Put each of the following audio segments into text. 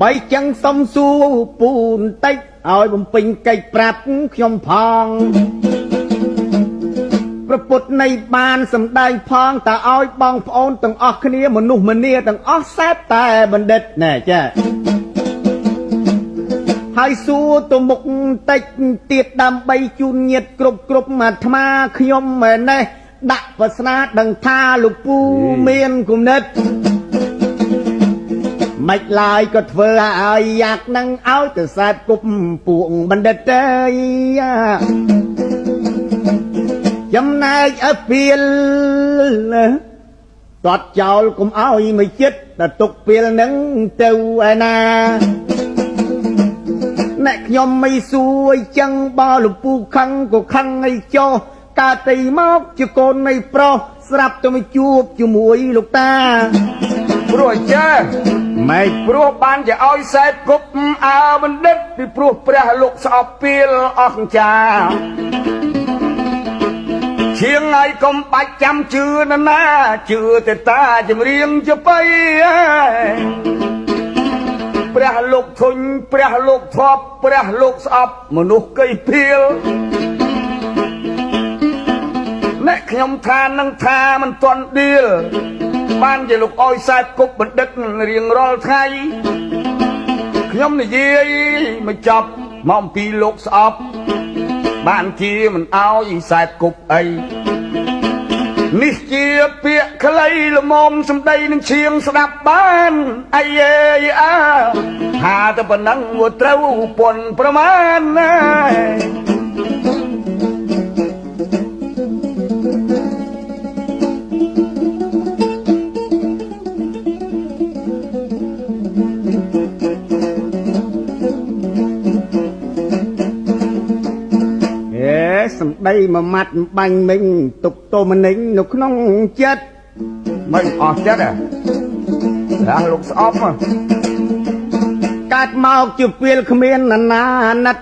បីចឹងសុំសួរពូបន្តិចឲ្យបំពេញកិច្ចប្រាប់ខ្ញុំផងព្រះពុទ្ធនៃបានសម្ដែងផងតើឲ្យបងប្អូនទាំងអស់គ្នាមនុស្សម្នាទាំងអស់សែបតែបណ្ឌិតណែចាហើយសួរទៅមុខតិចទៀតដើម្បីជូនញាតិគ្រប់អាត្មាខ្ញុំឯនេះដាក់ប្រស្នាដឹងថាលោកពូមានគំនិតមិនឡើយក៏ធ្វើឲ្យយ៉ាងនឹងឲ្យទៅសែបគប់ពួកបណ្ឌិតទេចំណែកអពីលតតចោលកុំឲ្យមួយចិត្តដល់ទុកពេលនឹងទៅឯណាអ្នកខ្ញុំមិនសួរអញ្ចឹងបើលោកពូខឹងក៏ខឹងឲ្យចុះកើតទៅមកជាកូននៃប្រុសស្រាប់ទៅមកជួបជាមួយលោកតាព្រោះចាម៉េចព្រោះបានជាឲ្យសែបគប់អើបណ្ឌិតពីព្រោះព្រះលោកស្អប់ពីលអស់ចាជាងហើយកុំបាច់ចាំជឿណាជឿតែតាចម្រៀងចបៃព្រះលោកធុញព្រះលោកធប់ព្រះលោកស្អប់មនុស្សកៃភៀលអ្នកខ្ញុំថានឹងថាមិនទាន់ឌីលបានជាលោកអោយសែបគប់បណ្ឌិតរៀងរាល់ថ្ងៃខ្ញុំនិយាយមកចប់មកអំពីលោកស្អប់បានជាមិនអោយសែបគប់អីនេះជាពាក្យខ្លីល្មមសម្ដីនឹងឈៀងស្ដាប់បានអីអើថាតែប៉ុណ្ណឹងវាត្រូវពន់ប្រមាណណាសម្ដីមួយម៉ាត់បាញ់មិញទុកតោមនិញនៅក្នុងចិត្តមិនអស់ចិត្តអាលោកស្អប់កាត់មកជាពេលគ្មានណាណិត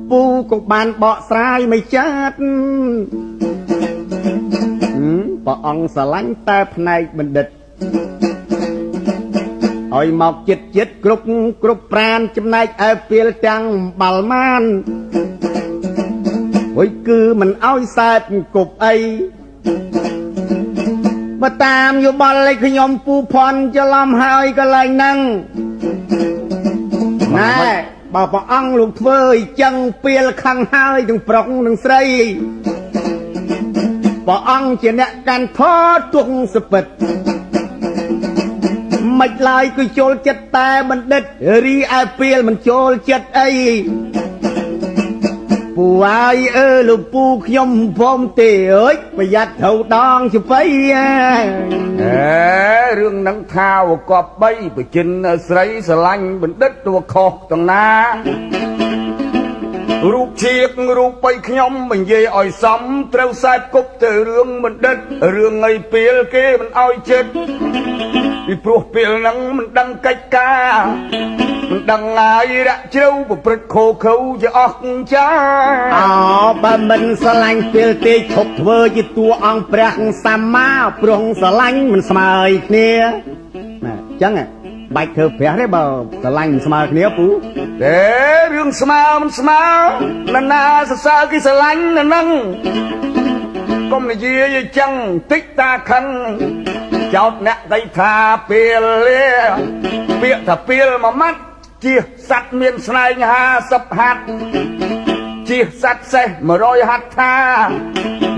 ពូក៏បានបកស្រាយមិនចាត់ព្រះអង្គស្រឡាញ់តែផ្នែកបណ្ឌិតឲ្យមកចិត្តគ្រប់ប្រានចំណែកឯពេលទាំងបាល់ម៉ានហុយគឺមិនឲ្យសែបគប់អីបើតាមយោបល់ឲ្យខ្ញុំពូផន់ច្រឡំហើយកន្លែងហ្នឹងណែបើព្រះអង្គលោកធ្វើអញ្ចឹងពេលខឹងហើយទាំងប្រុសទាំងស្រីព្រះអង្គជាអ្នកកាន់ធរទុងសពិតមិនឡើយគឺចូលចិត្តតែបណ្ឌិតរីឯពេលមិនចូលចិត្តអីពូអាយលោកពូខ្ញុំព្រមទេអើយប្រយ័ត្នត្រូវដងជបៃរឿងនឹងថាវកប់3បជិនស្រីស្រឡាញ់បណ្ឌិតតួខុសទាំងណារូបឈៀករូបបៃខ្ញុំមិននិយាយឲ្យសមត្រូវសែបគប់ទៅរឿងបណ្ឌិតរឿងអីពេលគេមិនឲ្យចិត្តពីព្រោះពេលហ្នឹងមិនដឹងកិច្ចការមិនដឹងហើយរាក់ជ្រៅប្រព្រឹត្តខូខើជាអស់ចាបើមិនស្រឡាញ់ពេលទេឈប់ធ្វើជាតួអង្គព្រះសម្មាព្រោះស្រឡាញ់មិនស្មើគ្នាណាអញ្ចឹងបាច់ធ្វើព្រះទេបើស្រឡាញ់មិនស្មើគ្នាពូទេរឿងស្មើមិនស្មើណាសរសើរគេស្រឡាញ់នៅហ្នឹងកុំនិយាយអញ្ចឹងតិចតាខឹងចោតអ្នកដៃថាពេលពាក្យថាពេលមួយម៉ាត់ជាសัตว์មានស្នែង50ហត្ថជាសัตว์សេះ100ហត្ថថា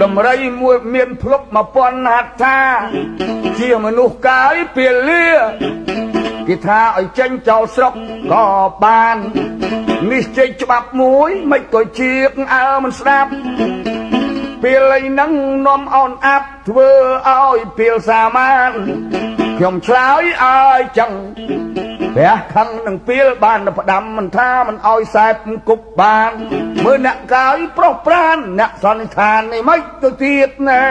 ដំរីមួយមានភ្លុក1000ហត្ថថាជាមនុស្សកាយពេលលាគេថាឲ្យចេញចោលស្រុកក៏បាននេះចេញច្បាប់មួយមិនក៏ជាអើមិនស្ដាប់ពេលឯហ្នឹងនាំអោនអាប់ធ្វើឲ្យពេលសាមានខ្ញុំឆ្លើយឲ្យចឹងព្រះខឹងនឹងពេលបានផ្ដាំមិនថាមិនឲ្យសែបគប់បានមើលអ្នកកាយប្រុសប្រានអ្នកសន្និដ្ឋាននេះមិនទៅទៀតណែ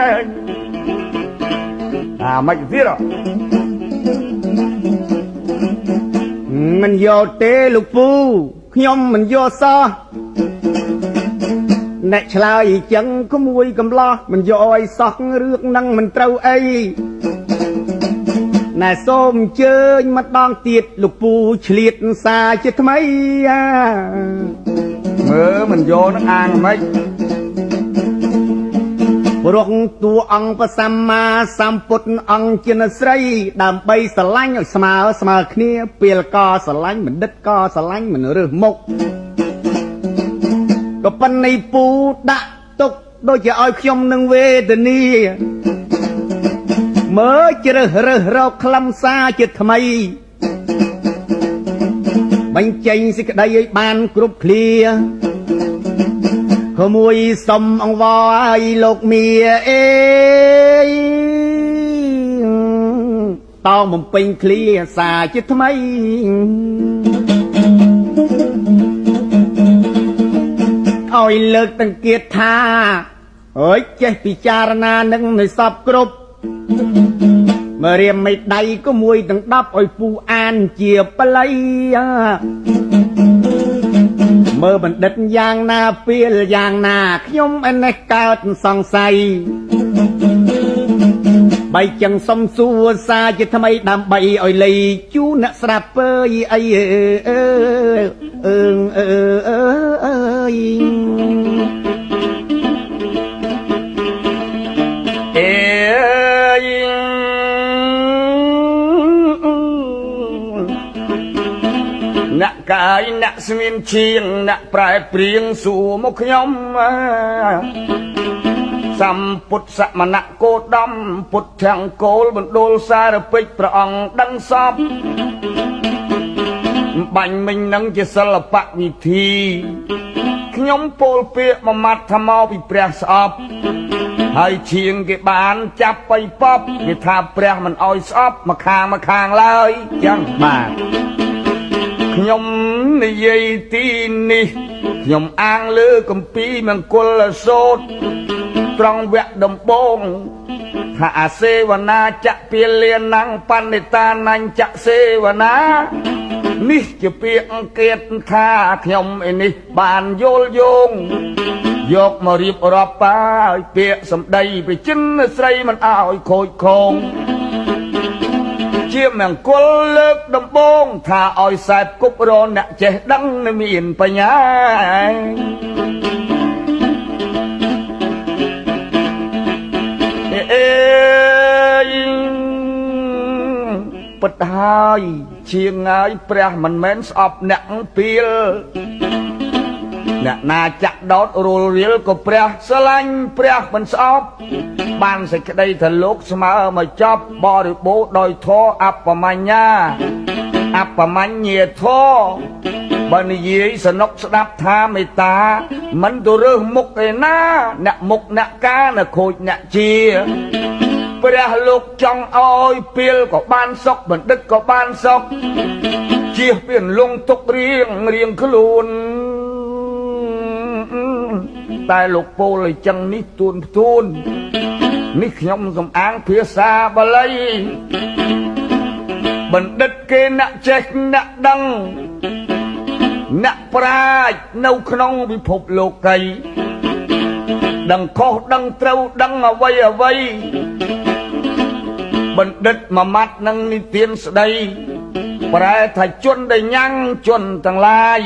មិនទៀតមិនយកទេលោកពូខ្ញុំមិនយកសោះអ្នកឆ្លើយអញ្ចឹងក្មួយកំឡោះមិនយកឲ្យសោះរឿងនឹងមិនត្រូវអី ណែសូមអញ្ជើញម្ដងទៀតលោកពូឆ្លៀតសាជាថ្មីមើលមិនយកនឹងអាងហ្មិចព្រោះតួអង្គព្រះសម្មាសម្ពុទ្ធអង្គជាអ្នកស្រីដើម្បីស្រឡាញ់ឲ្យស្មើគ្នាពេលក៏ស្រឡាញ់បណ្ឌិតក៏ស្រឡាញ់មិនរើសមុខក៏ប៉ុន្តែពូដាក់ទុកដូចជាឲ្យខ្ញុំនឹងវេទនាមើលជ្រើសរើសរកខ្លឹមសារជាថ្មីបញ្ចេញសេចក្តីឲ្យបានគ្រប់ឃ្លាក្មួយសុំអង្វរឲ្យលោកមីអេតោបំពេញឃ្លាសារជាថ្មីឲ្យលើកទាំងគៀតថាអើយចេះពិចារណានឹងនៅសពគ្រប់មើរៀមមិនដៃក៏មួយទាំង10ឲ្យពូអានជាបល័យមើបណ្ឌិតយ៉ាងណាពេលយ៉ាងណាខ្ញុំឯនេះកើតសង្ស័យបីចឹងសុំសួរសារជាថ្មីដើម្បីឲ្យលៃជូអ្នកស្ដាប់ពើអីអ្នកកាយអ្នកស្មានជាងអ្នកប្រែព្រៀងសួរមកខ្ញុំសម្ពុទ្ធសមណៈគោដំ ពុទ្ធទាំងគោលបណ្ដុលសារពេចព្រះអង្គដឹងសពបាញ់មិញនឹងជាសិល្បៈវិធីខ្ញុំពោលពាក្យមួយម៉ាត់ថាមកពីព្រះស្អប់ហើយជាងគេបានចាប់បៃពប់គេថាព្រះមិនអោយស្អប់មកខាងឡើយចឹងបាទខ្ញុំនិយាយទីនេះខ្ញុំអាងលើគម្ពីរមង្គលសូត្រត្រង់វគ្គដំបូងថាអាសេវនាចពាលានំបណ្ឌិតានញ្ចសេវនានេះជាពាក្យអង្គាតថាខ្ញុំឯនេះបានយល់យោងយកមករៀបរាប់ឲ្យពាក្យសម្ដីប្រជិនស្រីមិនឲ្យខូចខងជាមង្គលលើកដំបូងថាឲ្យសែបគប់រអ្នកចេះដឹងមានបញ្ញាពិតហើយជាងហើយព្រះមិនមែនស្អប់អ្នកពីលអ្នកណាចាក់ដោតរុលរៀលក៏ព្រះស្រឡាញ់ព្រះមិនស្អប់បានសេចក្តីថាលោកស្មើមកចប់បរិបូរដោយធម៌អបមញ្ញាអបមញ្ញាធម៌បើនិយាយសនុកស្ដាប់ថាមេត្តាមិនទៅរើសមុខឯណាអ្នកមុខអ្នកកាអ្នកខូចអ្នកជាព្រះលោកចង់ឲ្យពីលក៏បានសុខបណ្ឌិតក៏បានសុខជៀសពីលងទុករៀងខ្លួនតែលោកពោលឲ្យចឹងនេះទួនផ្ទួននេះខ្ញុំសំអាងភាសាបាលីបណ្ឌិតគេអ្នកចេះអ្នកដឹងអ្នកប្រាជ្ញនៅក្នុងពិភពលោកីដឹងខុសដឹងត្រូវដឹងអ្វីបណ្ឌិតមួយម៉ាត់នឹងនិទានស្ដីប្រែថាជនដែលញ៉ាំងជនទាំងឡាយ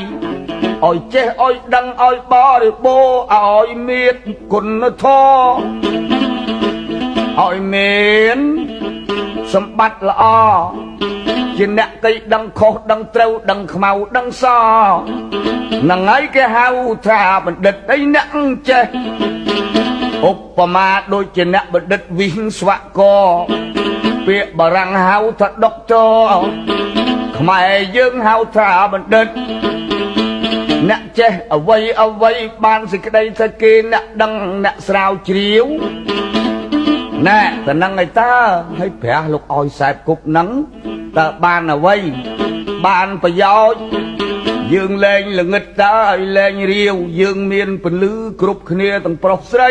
ឲ្យចេះឲ្យដឹងឲ្យបរិបូរឲ្យមានគុណធម៌ឲ្យមានសម្បត្តិល្អជាអ្នកគេដឹងខុសដឹងត្រូវដឹងខ្មៅដឹងសហ្នឹងហើយគេហៅថាបណ្ឌិតអីអ្នកចេះឧបមាដូចជាអ្នកបណ្ឌិតវិស្វករពាក្យបារាំងហៅថាដុកទ័រខ្មែរយើងហៅថាបណ្ឌិតអ្នកចេះអ្វីបានសេចក្តីថាគេអ្នកដឹងអ្នកស្រាវជ្រាវណែតែនឹងឯតើឲ្យព្រះលោកឲ្យខ្សែគប់នឹងតើបានអ្វីបានប្រយោជន៍យើងលែងល្ងឹតតើឲ្យលែងរាវយើងមានពលឺគ្រប់គ្នាទាំងប្រុសស្រី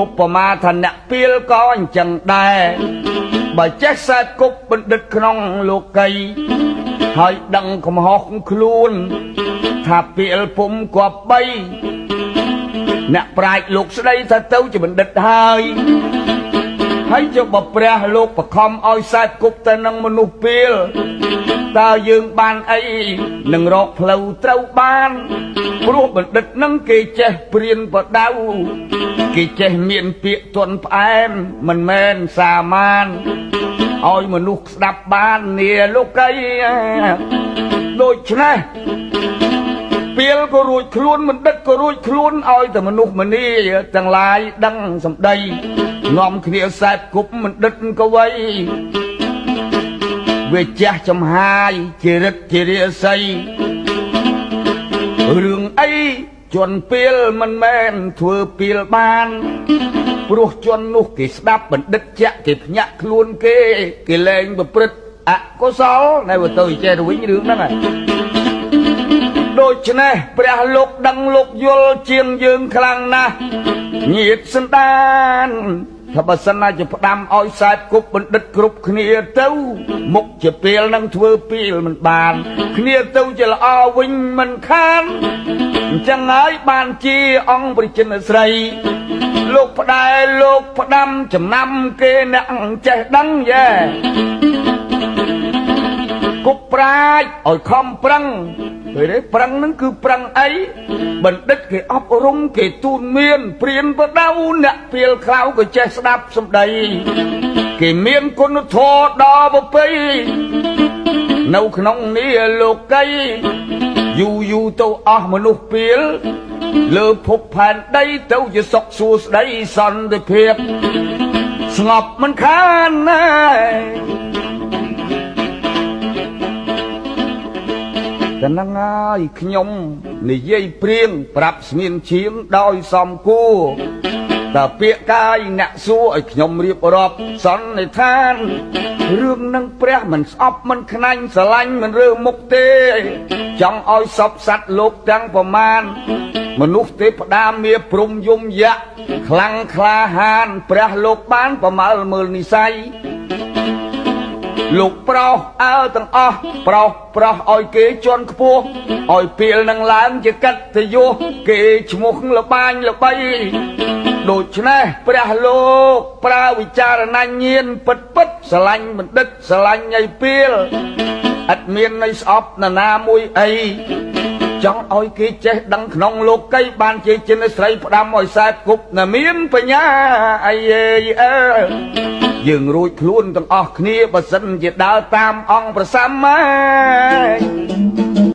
ឧបមាថាអ្នកពីលក៏អញ្ចឹងដែរបើចេះខ្សែគប់បណ្ឌិតក្នុងលោកីហើយដឹងកំហុសខ្លួនថាពីលពុំគប្បីអ្នកប្រាជ្ញលោកស្ដីថាទៅជាបណ្ឌិតហើយ ហើយចុះបើព្រះលោកបខំឲ្យខ្សែគប់ទៅនឹងមនុស្សពេលតើយើងបានអីនឹងរកផ្លូវត្រូវបានព្រោះបណ្ឌិតនឹងគេចេះព្រានបដៅគេចេះមានពាក្យទន់ផ្អែមមិនមែនសាមានឲ្យមនុស្សស្ដាប់បាននាលោកីដូច្នេះពេលក៏រួចខ្លួនបណ្ឌិតក៏រួចខ្លួនឲ្យតែមនុស្សម្នាទាំងឡាយដឹងសម្ដីនាំគ្នាខ្សែគប់បណ្ឌិតក៏វៃវាចាស់ចំហាយជារិទ្ធជារាសីរឿងអីជន់ពេលមិនមែនធ្វើពេលបានព្រោះជន់នោះគេស្ដាប់បណ្ឌិតចាក់គេភ្ញាក់ខ្លួនគេលែងប្រព្រឹត្តអកុសលនៅទៅចេះទៅវិញរឿងហ្នឹងដូច្នេះព្រះលោកដឹងលោកយល់ជាងយើងខ្លាំងណាស់ញាតិសន្តានថាបើសិនណាជាផ្ដាំឲ្យខ្សែគប់បណ្ឌិតគ្រប់គ្នាទៅមុខជាពេលនឹងធ្វើពេលមិនបានគ្នាទៅជាល្អវិញមិនខានអញ្ចឹងហើយបានជាអង្គព្រះចិនស្រីលោកផ្ដែលោកផ្ដាំចំណាំគេអ្នកចេះដឹងយ៉ែគប់ប្រាជ្ញឲ្យខំប្រឹងពេលនេះប្រឹងហ្នឹងគឺប្រឹងអីបណ្ឌិតគេអប់រំគេទូនមានព្រានបដៅអ្នកពេលខ្លៅក៏ចេះស្ដាប់សម្ដីគេមានគុណធម៌ដល់ប្រពៃនៅក្នុងនេះលោកីយូរទៅអស់មនុស្សពេលលើភពផែនដីទៅជាសុខសួស្ដីសន្តិភាពស្ងប់មិនខានណាតែហ្នឹងហើយខ្ញុំនិយាយព្រៀងប្រាប់ស្មៀនឈៀងដោយសំគួរតើពាក្យកាយអ្នកសួរឲ្យខ្ញុំរៀបរាប់សន្និដ្ឋានរឿងនឹងព្រះមិនស្អប់មិនខ្នាញ់ស្រឡាញ់មិនរើមុខទេចង់ឲ្យសពសត្វលោកទាំងប្រមាណមនុស្សទេព្តាមាព្រំយំយៈខ្លាំងក្លាហានព្រះលោកបានប្រមើលមើលនិស័យលោកប្រុសអើទាំងអស់ប្រុសឲ្យគេជន់ខ្ពស់ឲ្យពេលនឹងឡើងជាកិត្តិយសគេឈ្មោះលបាញល្បីដូច្នេះព្រះលោកប្រើវិចារណញ្ញាណពិតស្រឡាញ់បណ្ឌិតស្រឡាញ់ឲ្យពេលអត់មានន័យស្អប់នរណាមួយអីចង់ឲ្យគេចេះដឹងក្នុងលោកីបានជាចិនស្រីផ្ដាំឲ្យខ្សែគប់ណាមានបញ្ញាអីយើងរួចខ្លួនទាំងអស់គ្នាបើសិនជាដើរតាមអង្គព្រះសម្មា